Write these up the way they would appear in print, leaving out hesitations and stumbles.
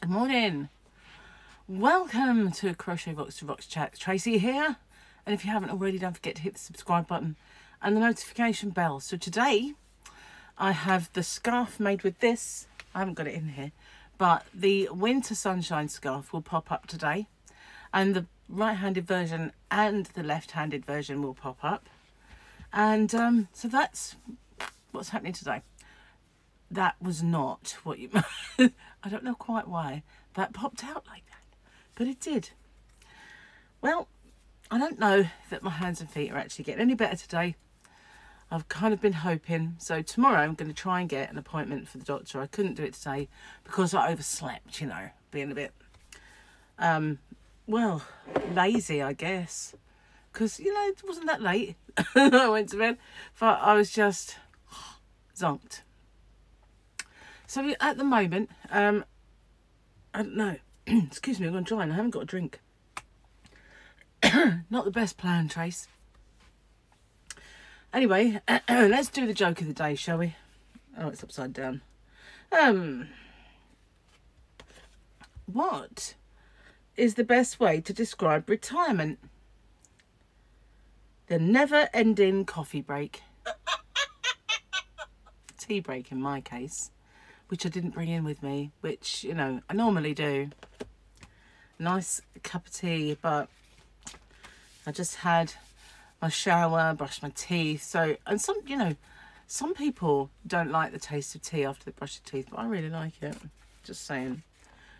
Good morning. Welcome to Crochet Box to Rocks Chat. Tracy here. And if you haven't already, don't forget to hit the subscribe button and the notification bell. So today I have the scarf made with this. I haven't got it in here, but the winter sunshine scarf will pop up today. And the right-handed version and the left-handed version will pop up. And so that's what's happening today. That was not what you... I don't know quite why that popped out like that, but it did. Well, I don't know that my hands and feet are actually getting any better today. I've kind of been hoping. So tomorrow I'm going to try and get an appointment for the doctor. I couldn't do it today because I overslept, you know, being a bit, well, lazy, I guess. Because, you know, it wasn't that late. I went to bed, but I was just zonked. So at the moment, I don't know. Excuse me, I'm going to try and I haven't got a drink. Not the best plan, Trace. Anyway, let's do the joke of the day, shall we? Oh, it's upside down. What is the best way to describe retirement? The never-ending coffee break. Tea break in my case. Which I didn't bring in with me, which, you know, I normally do. Nice cup of tea, but I just had my shower, brushed my teeth. So, and some, you know, some people don't like the taste of tea after they brush their teeth, but I really like it. Just saying.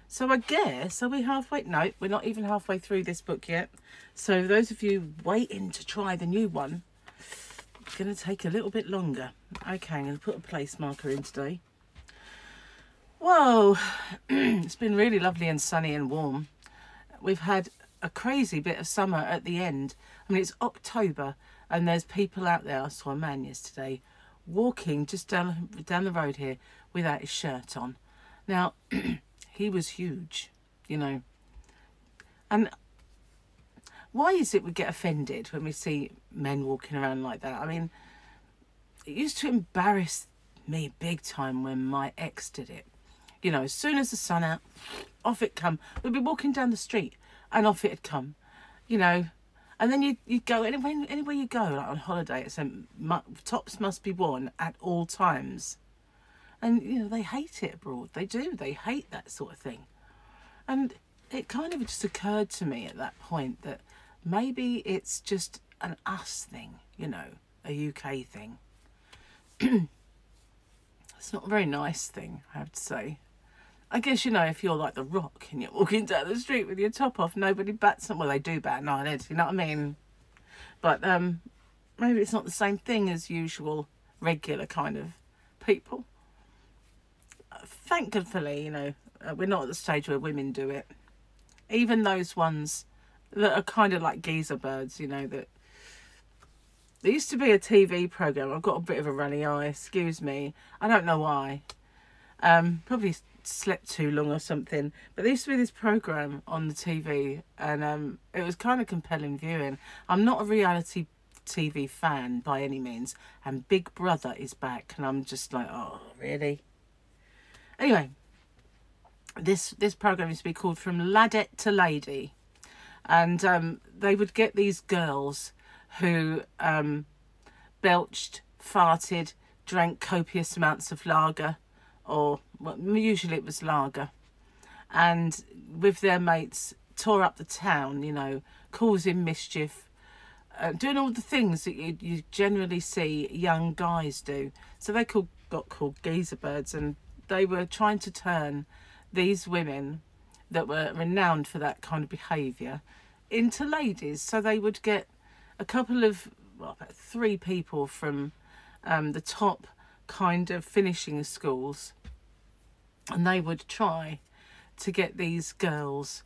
So I guess, are we halfway? No, we're not even halfway through this book yet. So those of you waiting to try the new one, it's going to take a little bit longer. Okay, I'm going to put a place marker in today. Whoa, it's been really lovely and sunny and warm. We've had a crazy bit of summer at the end. I mean, it's October and there's people out there. I saw a man yesterday walking just down the road here without his shirt on. Now, he was huge, you know. And why is it we get offended when we see men walking around like that? I mean, it used to embarrass me big time when my ex did it. You know, as soon as the sun out, off it come. We'd be walking down the street and off it'd come, you know. And then you'd go, anywhere you go, like on holiday, it's tops must be worn at all times. And, you know, they hate it abroad. They do. They hate that sort of thing. And it kind of just occurred to me at that point that maybe it's just an us thing, you know, a UK thing. It's not a very nice thing, I have to say. I guess, you know, if you're like The Rock and you're walking down the street with your top off, nobody bats them. Well, they do bat an eyelid, you know what I mean? But maybe it's not the same thing as usual, regular kind of people. Thankfully, you know, we're not at the stage where women do it. Even those ones that are kind of like geezer birds, you know, that... There used to be a TV programme. I've got a bit of a runny eye, excuse me. I don't know why. Probably slept too long or something. But there used to be this programme on the TV and it was kind of compelling viewing. I'm not a reality TV fan by any means. And Big Brother is back and I'm just like, oh, really? Anyway, this programme used to be called From Ladette to Lady. And they would get these girls who belched, farted, drank copious amounts of lager, or well, usually it was lager, and with their mates tore up the town, you know, causing mischief, doing all the things that you generally see young guys do. So they got called geezer birds, and they were trying to turn these women that were renowned for that kind of behaviour into ladies. So they would get a couple of, well, about 3 people from the top kind of finishing schools, and they would try to get these girls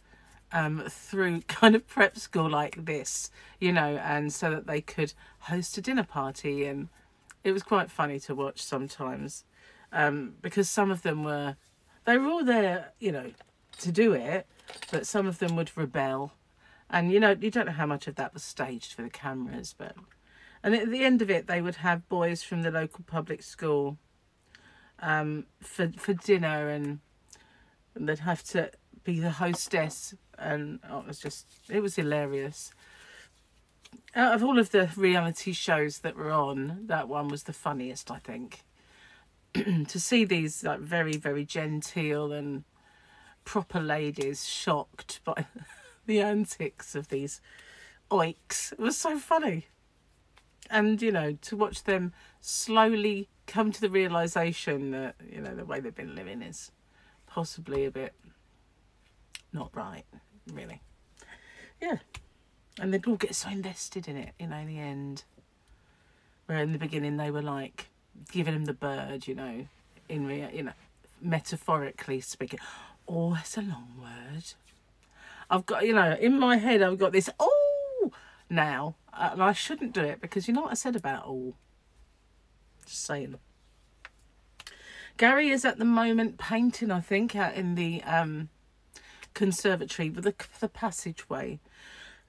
through kind of prep school like this, you know, and so that they could host a dinner party. And it was quite funny to watch sometimes because some of them they were all there, you know, to do it, but some of them would rebel. And, you know, you don't know how much of that was staged for the cameras, but... And at the end of it, they would have boys from the local public school for dinner, and and they'd have to be the hostess, and oh, it was hilarious. Out of all of the reality shows that were on, that one was the funniest, I think. To see these like very, very genteel and proper ladies shocked by the antics of these oiks, it was so funny. And, you know, to watch them slowly come to the realisation that, you know, the way they've been living is possibly a bit not right, really. Yeah. And they'd all get so invested in it, you know, in the end. Where in the beginning they were like giving him the bird, you know, you know, metaphorically speaking. Oh, that's a long word. I've got, you know, in my head I've got this, oh, now. And I shouldn't do it because you know what I said about all. Just saying. Gary is at the moment painting, I think, out in the conservatory with the passageway.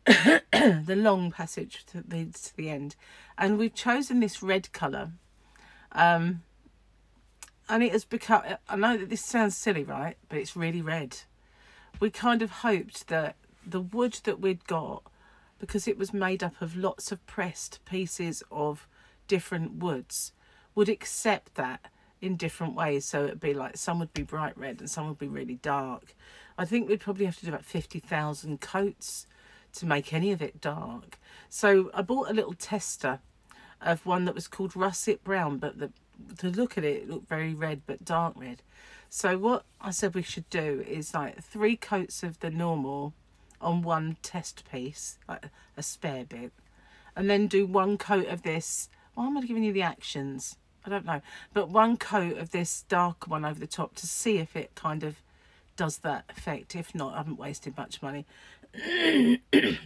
The long passage that leads to the end. And we've chosen this red colour. And it has become, I know that this sounds silly, right? But it's really red. We kind of hoped that the wood that we'd got, because it was made up of lots of pressed pieces of different woods, would accept that in different ways. So it'd be like, some would be bright red and some would be really dark. I think we'd probably have to do about 50,000 coats to make any of it dark. So I bought a little tester of one that was called russet brown, but to look at it, it looked very red but dark red. So what I said we should do is like 3 coats of the normal on one test piece, like a spare bit, and then do 1 coat of this. Why am I giving you the actions? I don't know, but 1 coat of this dark one over the top to see if it kind of does that effect. If not, I haven't wasted much money.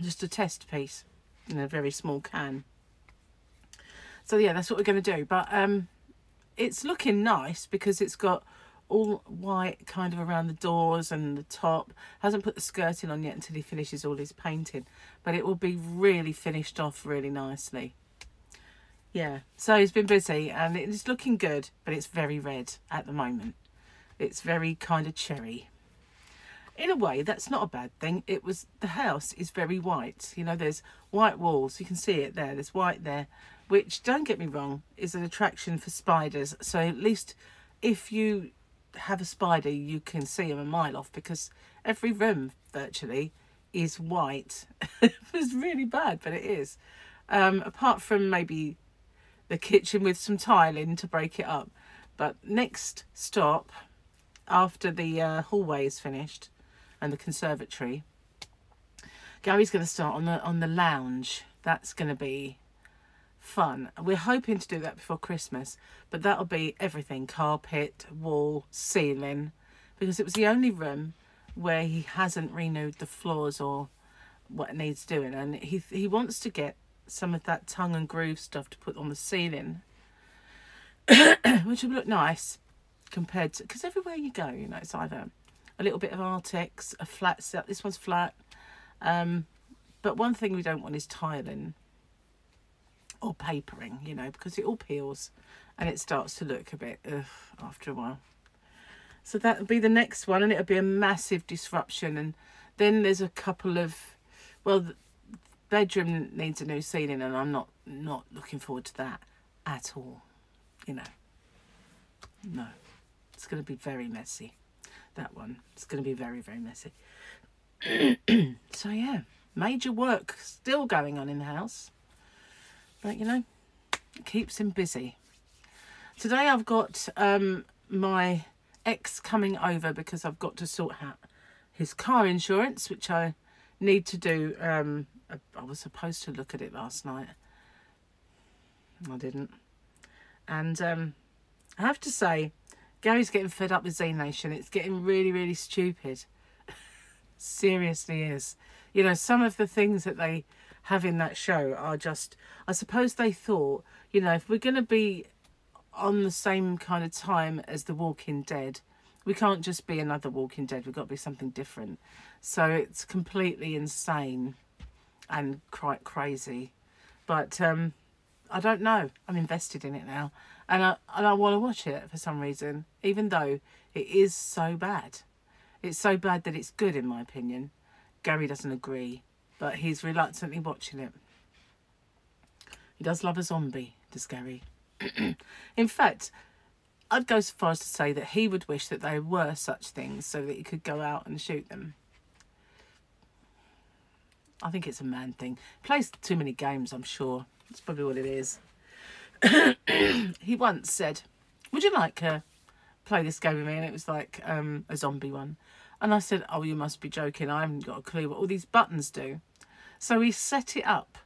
Just a test piece in a very small can. So yeah, that's what we're going to do. But it's looking nice because it's got all white kind of around the doors and the top. Hasn't put the skirting on yet until he finishes all his painting, but it will be really finished off really nicely. Yeah, so he's been busy and it's looking good, but it's very red at the moment. It's very kind of cherry. In a way, that's not a bad thing. The house is very white. You know, there's white walls. You can see it there. There's white there, which, don't get me wrong, is an attraction for spiders. So at least if you have a spider, you can see them a mile off, because every room virtually is white. It's really bad, but it is. Apart from maybe the kitchen with some tiling to break it up. But next stop, after the hallway is finished and the conservatory, Gary's going to start on the lounge. That's going to be fun. We're hoping to do that before Christmas, but that'll be everything: carpet, wall, ceiling, because it was the only room where he hasn't renewed the floors or what it needs doing, and he wants to get some of that tongue and groove stuff to put on the ceiling, which will look nice compared to, because everywhere you go, you know, it's either a little bit of Artex, a flat set. This one's flat, but one thing we don't want is tiling or papering, you know, because it all peels and it starts to look a bit ugh after a while. So that would be the next one, and it'll be a massive disruption. And then there's a couple of, well, the bedroom needs a new ceiling, and I'm not looking forward to that at all, you know. No, it's going to be very messy. That one, it's going to be very, very messy. So yeah, major work still going on in the house, but you know, it keeps him busy. Today I've got my ex coming over because I've got to sort out his car insurance, which I need to do. I was supposed to look at it last night. I didn't. And I have to say, Gary's getting fed up with Z Nation. It's getting really, really stupid. Seriously is. You know, some of the things that they have in that show are just, I suppose they thought, you know, if we're going to be on the same kind of time as The Walking Dead, we can't just be another Walking Dead. We've got to be something different. So it's completely insane and quite crazy. But I don't know. I'm invested in it now. And I want to watch it for some reason, even though it is so bad. It's so bad that it's good, in my opinion. Gary doesn't agree, but he's reluctantly watching it. He does love a zombie, does Gary. In fact, I'd go so far as to say that he would wish that there were such things so that he could go out and shoot them. I think it's a man thing. He plays too many games, I'm sure. That's probably what it is. He once said, would you like to play this game with me? And it was like a zombie one. And I said, oh, you must be joking. I haven't got a clue what all these buttons do. So he set it up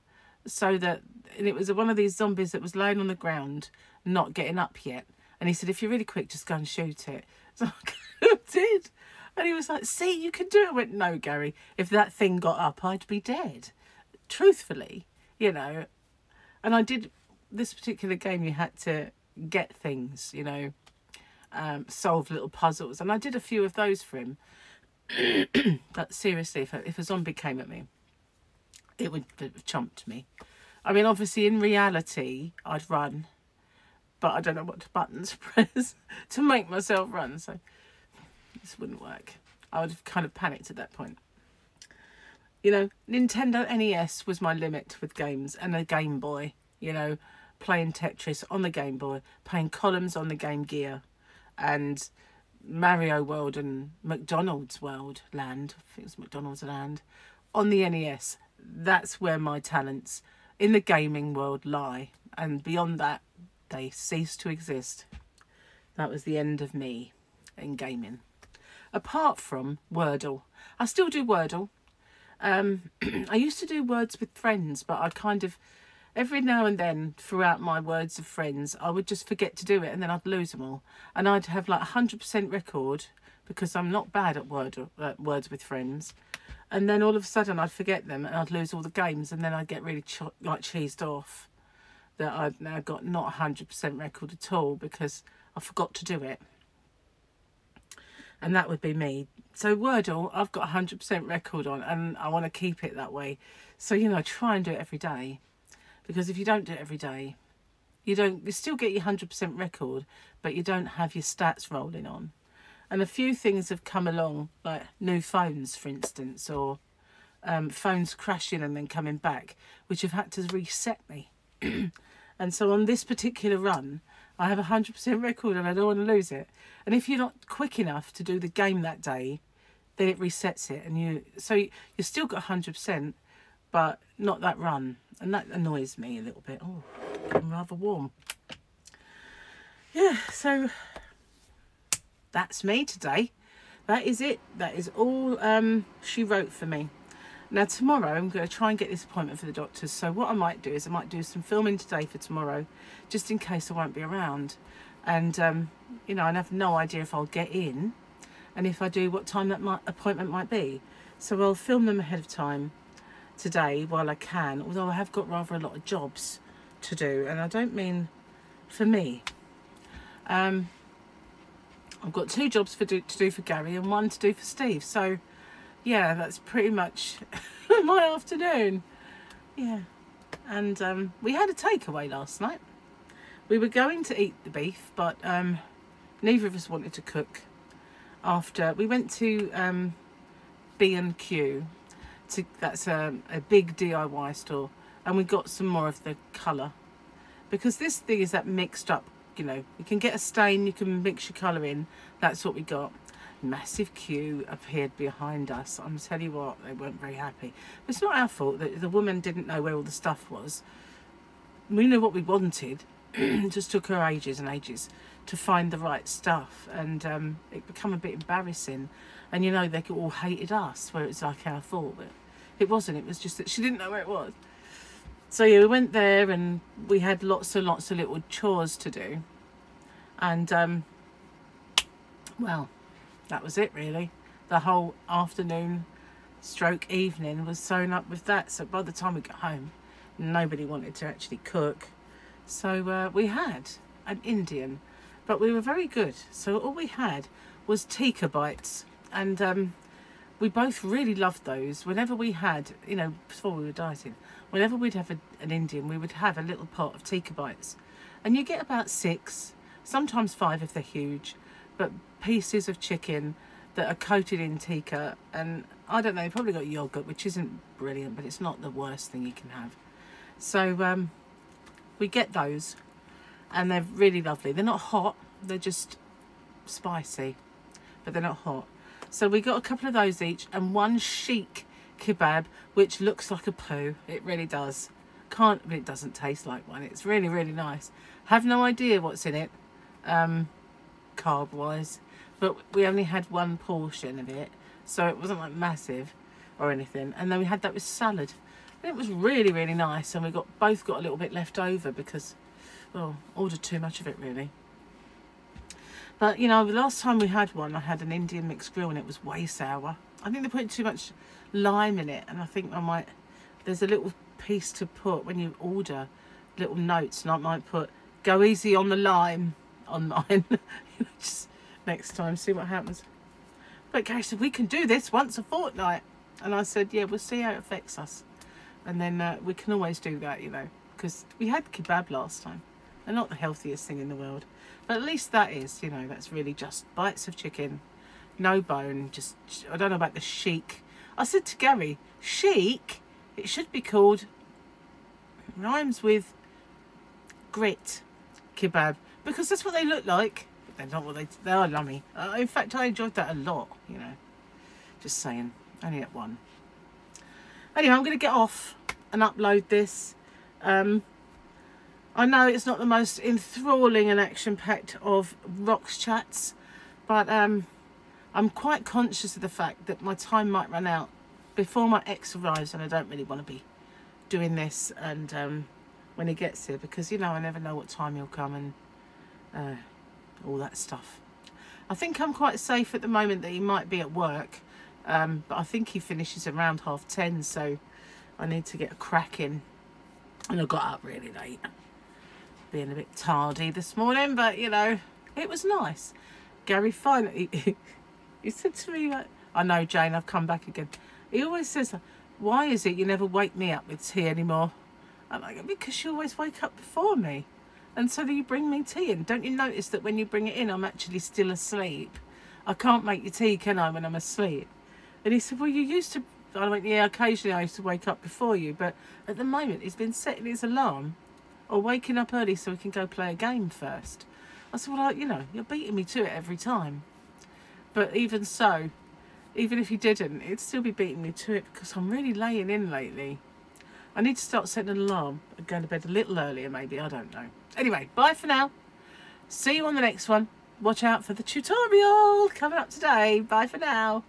so that, and it was one of these zombies that was laying on the ground, not getting up yet. And he said, if you're really quick, just go and shoot it. So I did. And he was like, see, you can do it. I went, no, Gary, if that thing got up, I'd be dead. Truthfully, you know. And I did, this particular game, you had to get things, you know, solve little puzzles. And I did a few of those for him. But seriously, if a zombie came at me, it would have chomped me. I mean, obviously, in reality, I'd run. But I don't know what buttons to press to make myself run. So this wouldn't work. I would have kind of panicked at that point. You know, Nintendo NES was my limit with games, and a Game Boy, you know, playing Tetris on the Game Boy, playing columns on the Game Gear, and Mario World and McDonald's World Land, I think it was McDonald's Land, on the NES. That's where my talents in the gaming world lie. And beyond that, they ceased to exist. That was the end of me in gaming. Apart from Wordle. I still do Wordle. I used to do Words with Friends, but I kind of, every now and then throughout my Words of Friends, I would just forget to do it and then I'd lose them all. And I'd have like 100% record because I'm not bad at Words with Friends. And then all of a sudden I'd forget them and I'd lose all the games, and then I'd get really cheesed off that I've now got not 100% record at all because I forgot to do it. And that would be me. So Wordle, I've got 100% record on, and I want to keep it that way. So, you know, try and do it every day. Because if you don't do it every day, you still get your 100% record, but you don't have your stats rolling on. And a few things have come along, like new phones, for instance, or phones crashing and then coming back, which have had to reset me. And so on this particular run, I have 100% record and I don't want to lose it. And if you're not quick enough to do the game that day, then it resets it. And you still got 100%, but not that run. And that annoys me a little bit. Oh, I'm rather warm. Yeah, so that's me today. That is it. That is all she wrote for me. Now tomorrow I'm going to try and get this appointment for the doctors. So what I might do is I might do some filming today for tomorrow, just in case I won't be around. And you know, I have no idea if I'll get in, and if I do, what time that appointment might be. So I'll film them ahead of time today while I can, although I have got rather a lot of jobs to do, and I don't mean for me. I've got 2 jobs to do for Gary and 1 to do for Steve. So yeah, that's pretty much my afternoon. Yeah. And we had a takeaway last night. We were going to eat the beef, but neither of us wanted to cook. After we went to B&Q, that's a big DIY store, and we got some more of the colour. Because this thing is that mixed up, you know, you can get a stain, you can mix your colour in. That's what we got. Massive queue appeared behind us. I'm telling you what, they weren't very happy. But it's not our fault that the woman didn't know where all the stuff was. We knew what we wanted. It just took her ages and ages to find the right stuff, and it became a bit embarrassing. And you know, they all hated us, where it's like our fault, but it wasn't. It was just that she didn't know where it was. So yeah, we went there and we had lots and lots of little chores to do, and well, that was it really. The whole afternoon stroke evening was sewn up with that. So by the time we got home, nobody wanted to actually cook. So we had an Indian, but we were very good. So all we had was tikka bites, and we both really loved those. Whenever we had, you know, before we were dieting, whenever we'd have an Indian, we would have a little pot of tikka bites, and you get about 6, sometimes 5 if they're huge, but pieces of chicken, that are coated in tikka, and I don't know, they've probably got yogurt, which isn't brilliant, but it's not the worst thing you can have. So we get those, and they're really lovely. They're not hot, they're just spicy, but they're not hot. So we got a couple of those each, and one chic kebab, which looks like a poo. It really does. But it doesn't taste like one. It's really, really nice. Have no idea what's in it, carb wise, but we only had one portion of it, so it wasn't like massive or anything. And then we had that with salad, and it was really, really nice. And we both got a little bit left over because, well, ordered too much of it really. But you know, the last time we had one, I had an Indian mixed grill, and it was way sour. I think they're putting too much lime in it, and I think there's a little piece to put when you order, little notes, and I might put go easy on the lime on mine. Just next time, see what happens. But Gary said we can do this once a fortnight, and I said yeah, we'll see how it affects us, and then we can always do that, you know, because we had kebab last time. They're not the healthiest thing in the world, but at least that is, you know, that's really just bites of chicken, no bone. Just, I don't know about the chic. I said to Gary, chic, it should be called, rhymes with grit kebab, because that's what they look like. But they're not what they are lummy. In fact, I enjoyed that a lot, you know. Just saying, only at one. Anyway, I'm going to get off and upload this. I know it's not the most enthralling and action-packed of rocks chats, but I'm quite conscious of the fact that my time might run out before my ex arrives, and I don't really want to be doing this and when he gets here, because, you know, I never know what time he'll come and all that stuff. I think I'm quite safe at the moment that he might be at work, but I think he finishes around 10:30, so I need to get a crack in. And I got up really late, being a bit tardy this morning, but you know, it was nice. Gary finally, he said to me, like, I know, Jane, I've come back again. He always says, why is it you never wake me up with tea anymore? I'm like, because you always wake up before me, and so you bring me tea in. Don't you notice that when you bring it in, I'm actually still asleep? I can't make you tea, can I, when I'm asleep? And he said, well, you used to. I went, yeah, occasionally I used to wake up before you, but at the moment he's been setting his alarm or waking up early so we can go play a game first. I said, well, you know, you're beating me to it every time. But even so, even if you didn't, it'd still be beating me to it, because I'm really laying in lately. I need to start setting an alarm and going to bed a little earlier, maybe. I don't know. Anyway, bye for now. See you on the next one. Watch out for the tutorial coming up today. Bye for now.